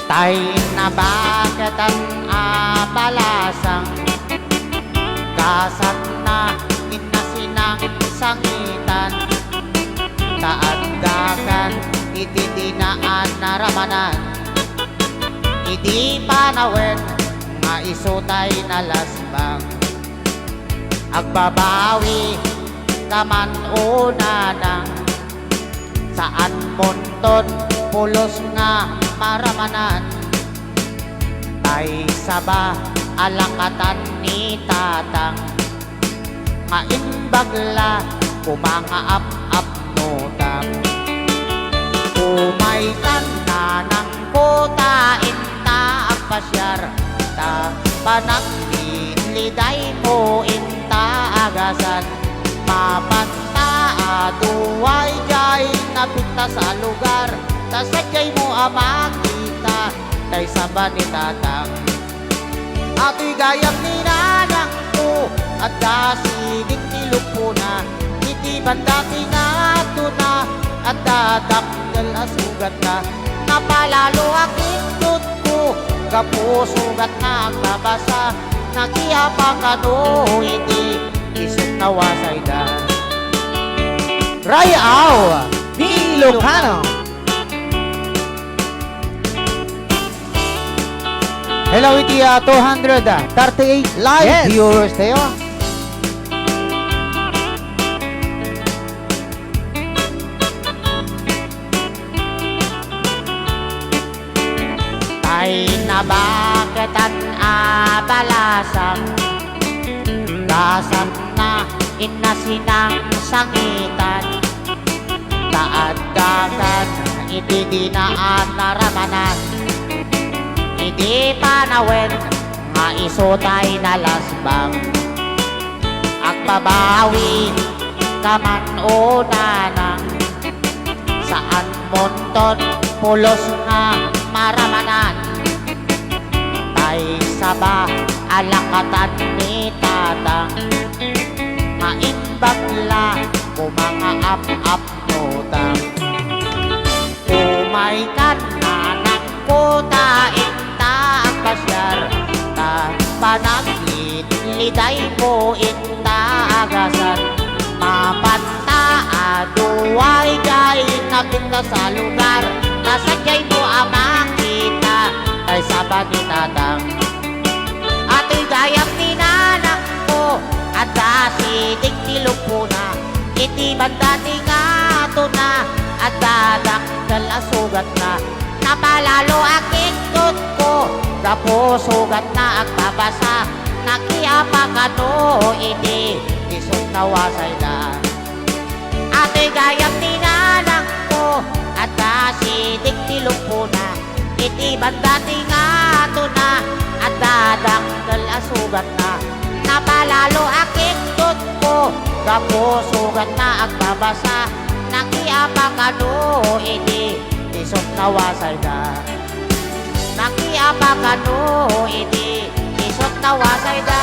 Tay na bakit ang abalasang kasat na inasinang sangitan kaaddakan itidinaan na ramanan idi panawin nga isutay na lasbang agbabawi kaman una nang saan monton pulos nga maramanan tay saba alakatan ni tatang maimbagla kumangaap-ap notang umaitan na ng putain ta agpasyar ta panagdiliday mo inta agasan mapanta aduway jay napita sa lugar tasadyay mo amakita tay saba ni tatang ato'y gayam ni nanang ko at dasiging tilupo na iti bandati na ito na at dadakdal asugat na napalalo aking tut ko kapusugat na ang labasa nakiapang ano iti isip na wasay da Rayaw ni Ilocano. Hello, iti 238 live viewers tayo. Tay na bakit ang abalasang kasat na inasinang sangitan kaaddakan itidinaan na ramanan idi panawin nga isutay na lasbang agbabawi kaman una nang saan monton pulos nga maramanan tay saba alakatan ni tatang maimbagla kumangaap-ap notang umaikan na ng putain ta agpasyar ta panagliliday mo inta agasan mapanta aduway jay napita sa lugar nasadyay mo amakita tay saba ni tatang ato'y gayam ni nanang ko at dasidig tilupo na iti bandati nga ito na at dadakdal asugat na napalalo aking tut ko kapusugat na agbabasa nakiapang ano iti isot na wasay na ato'y gayam ni nanang ko at dasidig tilupo na iti bandati nga ito na at dadakdal asugat na napalalo aking tut ko kapusugat na agbabasa nakiapang ano iti isot na wasay na nakiapang ano iti isot na wasay na